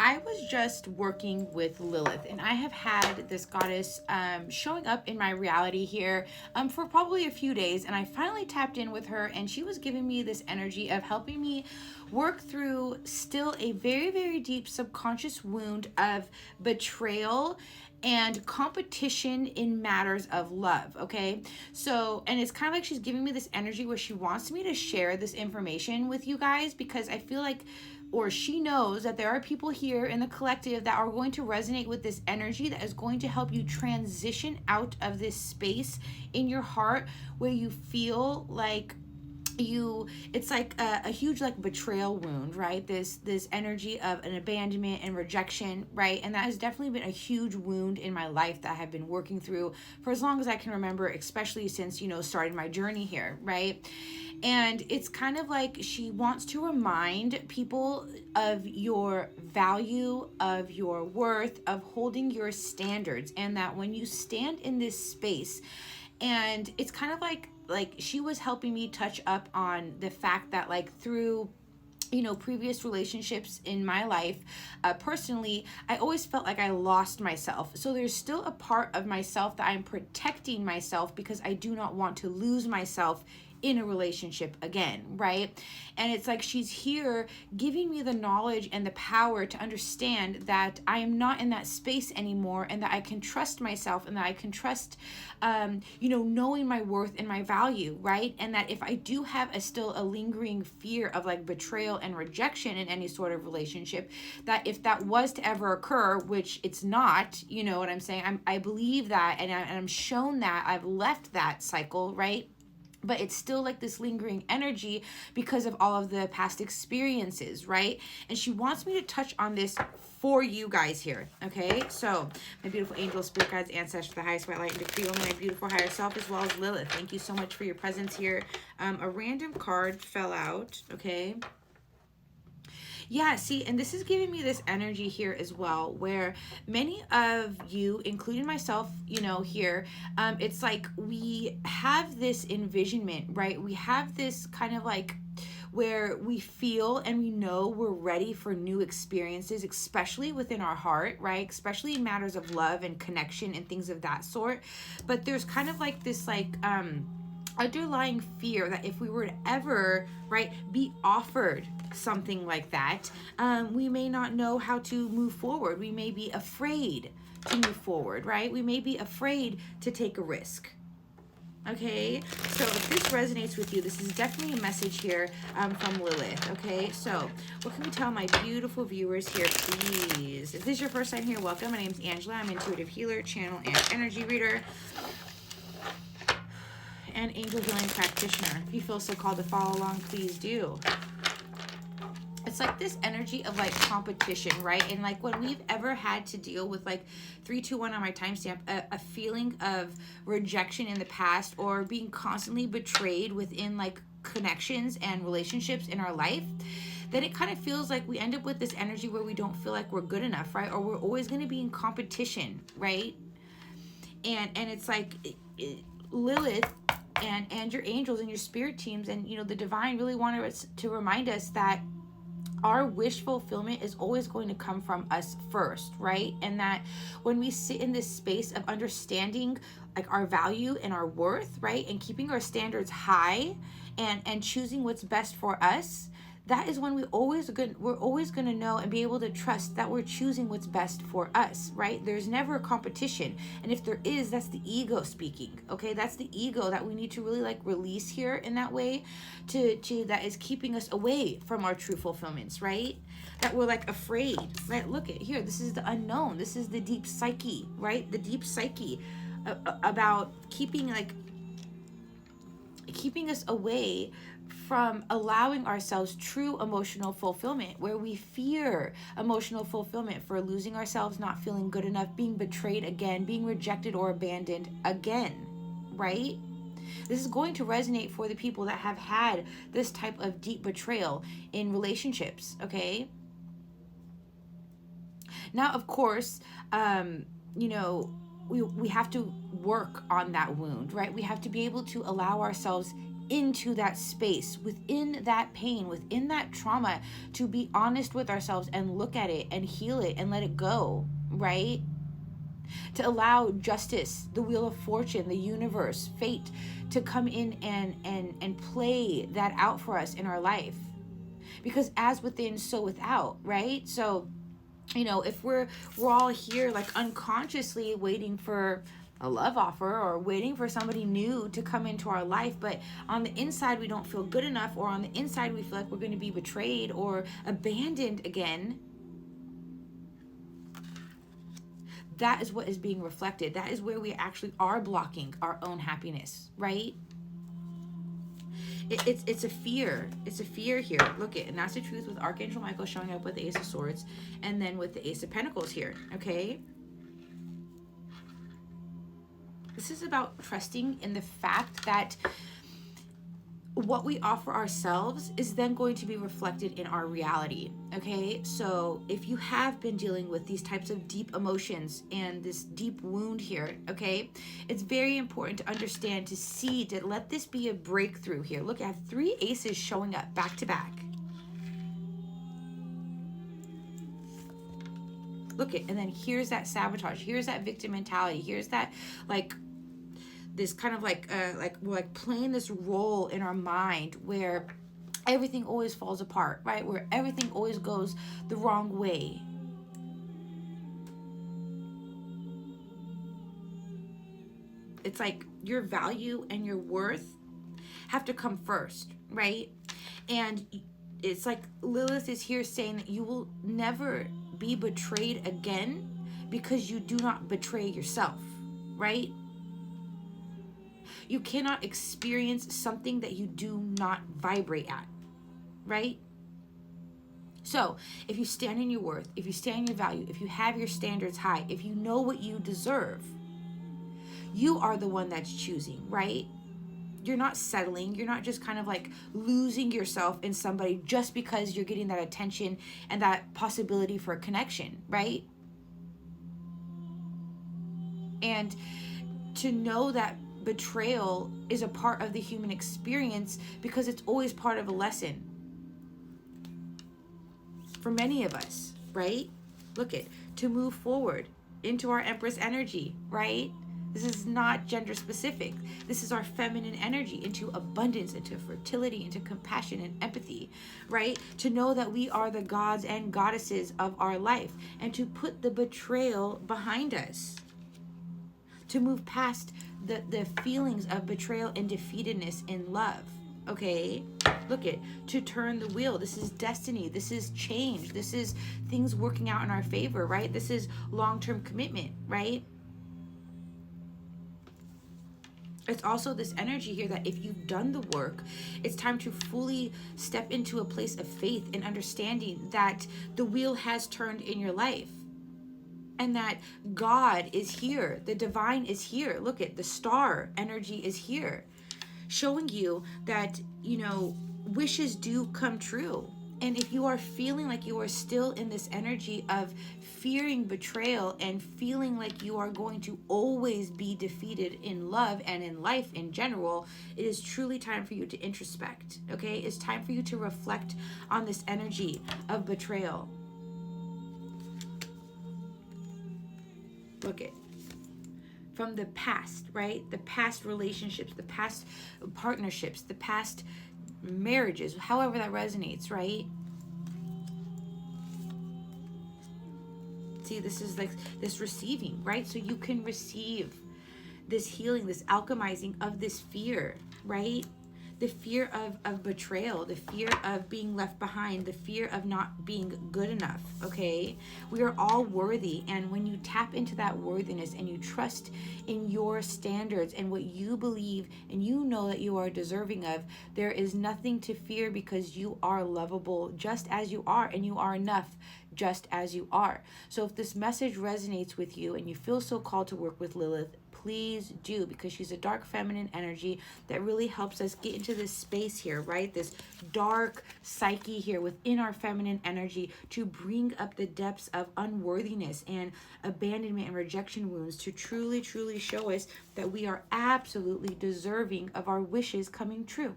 I was just working with Lilith, and I have had this goddess showing up in my reality here for probably a few days, and I finally tapped in with her, and she was giving me this energy of helping me work through still a very, very deep subconscious wound of betrayal and competition in matters of love. Okay, so, and it's kind of like she's giving me this energy where she wants me to share this information with you guys, because I feel like, or she knows that there are people here in the collective that are going to resonate with this energy that is going to help you transition out of this space in your heart where you feel like it's like a huge like betrayal wound, right? This energy of an abandonment and rejection, right? And that has definitely been a huge wound in my life that I have been working through for as long as I can remember, especially since, starting my journey here, right? And it's kind of like she wants to remind people of your value, of your worth, of holding your standards, and that when you stand in this space, and it's kind of like she was helping me touch up on the fact that like through previous relationships in my life, personally, I always felt like I lost myself. So there's still a part of myself that I'm protecting myself because I do not want to lose myself in a relationship again, right? And it's like she's here giving me the knowledge and the power to understand that I am not in that space anymore, and that I can trust myself, and that I can trust knowing my worth and my value, right? And that if I do have still a lingering fear of like betrayal and rejection in any sort of relationship, that if that was to ever occur, which it's not, you know what I'm saying? I believe that, and I'm shown that I've left that cycle, right? But it's still like this lingering energy because of all of the past experiences, right? And she wants me to touch on this for you guys here, okay? So, my beautiful angels, spirit guides, ancestors, the highest white light, and decree over my beautiful higher self, as well as Lilith. Thank you so much for your presence here. A random card fell out, okay? Yeah, see, and this is giving me this energy here as well, where many of you, including myself, here, it's like we have this envisionment, right? We have this kind of like where we feel and we know we're ready for new experiences, especially within our heart, right? Especially in matters of love and connection and things of that sort. But there's kind of like this underlying fear that if we were to ever, right, be offered something like that, we may not know how to move forward. We may be afraid to move forward, right? We may be afraid to take a risk. Okay, so if this resonates with you, this is definitely a message here from Lilith. Okay, so what can we tell my beautiful viewers here, please? If this is your first time here, welcome. My name is Angela. I'm an intuitive healer, channel, and energy reader, and Angel-Healing Practitioner. If you feel so called to follow along, please do. It's like this energy of like competition, right? And like when we've ever had to deal with like 321 on my timestamp, a feeling of rejection in the past, or being constantly betrayed within like connections and relationships in our life, then it kind of feels like we end up with this energy where we don't feel like we're good enough, right? Or we're always going to be in competition, right? And it's like Lilith and your angels and your spirit teams and the divine really wanted us to remind us that our wish fulfillment is always going to come from us first, right? And that when we sit in this space of understanding like our value and our worth, right, and keeping our standards high and choosing what's best for us, that is when we're always going to know and be able to trust that we're choosing what's best for us, right? There's never a competition. And if there is, that's the ego speaking, okay? That's the ego that we need to really like release here in that way to that is keeping us away from our true fulfillments, right? That we're like afraid, right? Look at here. This is the unknown. This is the deep psyche, right? The deep psyche about keeping us away from allowing ourselves true emotional fulfillment, where we fear emotional fulfillment for losing ourselves, not feeling good enough, being betrayed again, being rejected or abandoned again, right? This is going to resonate for the people that have had this type of deep betrayal in relationships, okay? Now, of course, we have to work on that wound, right? We have to be able to allow ourselves into that space, within that pain, within that trauma, to be honest with ourselves and look at it and heal it and let it go, right? To allow justice, the wheel of fortune, the universe, fate to come in and play that out for us in our life. Because as within, so without, right? So, you know, if we're all here like unconsciously waiting for a love offer or waiting for somebody new to come into our life, but on the inside we don't feel good enough, or on the inside we feel like we're going to be betrayed or abandoned again, that is what is being reflected. That is where we actually are blocking our own happiness, right? It's a fear. It's a fear here. Look it, and that's the truth with Archangel Michael showing up with the Ace of Swords, and then with the Ace of Pentacles here, okay? This is about trusting in the fact that what we offer ourselves is then going to be reflected in our reality, okay? So if you have been dealing with these types of deep emotions and this deep wound here, okay, it's very important to understand, to see, to let this be a breakthrough here. Look, I have 3 aces showing up back to back. Look it, and then here's that sabotage, here's that victim mentality, here's that like this kind of like we're like playing this role in our mind where everything always falls apart, right? Where everything always goes the wrong way. It's like your value and your worth have to come first, right? And it's like Lilith is here saying that you will never be betrayed again because you do not betray yourself, right? You cannot experience something that you do not vibrate at, right? So if you stand in your worth, if you stand in your value, if you have your standards high, if you know what you deserve, you are the one that's choosing, right? You're not settling. You're not just kind of like losing yourself in somebody just because you're getting that attention and that possibility for a connection, right? And to know that betrayal is a part of the human experience, because it's always part of a lesson for many of us, right? Look at, to move forward into our Empress energy, right? This is not gender specific. This is our feminine energy, into abundance, into fertility, into compassion and empathy, right? To know that we are the gods and goddesses of our life, and to put the betrayal behind us, to move past the feelings of betrayal and defeatedness in love, okay? Look at, to turn the wheel. This is destiny. This is change. This is things working out in our favor, right? This is long-term commitment, right? It's also this energy here that if you've done the work, it's time to fully step into a place of faith and understanding that the wheel has turned in your life. And that God is here. The divine is here. Look at the star energy is here, showing you that, you know, wishes do come true. And if you are feeling like you are still in this energy of fearing betrayal and feeling like you are going to always be defeated in love and in life in general, it is truly time for you to introspect, okay? It's time for you to reflect on this energy of betrayal. Look at, from the past, right? The past relationships, the past partnerships, the past marriages, however that resonates, right? See, this is like this receiving, right? So you can receive this healing, this alchemizing of this fear, right? The fear of betrayal, the fear of being left behind, the fear of not being good enough, okay? We are all worthy, and when you tap into that worthiness and you trust in your standards and what you believe and you know that you are deserving of, there is nothing to fear, because you are lovable just as you are, and you are enough just as you are. So if this message resonates with you and you feel so called to work with Lilith, please do, because she's a dark feminine energy that really helps us get into this space here, right? This dark psyche here within our feminine energy to bring up the depths of unworthiness and abandonment and rejection wounds, to truly, truly show us that we are absolutely deserving of our wishes coming true.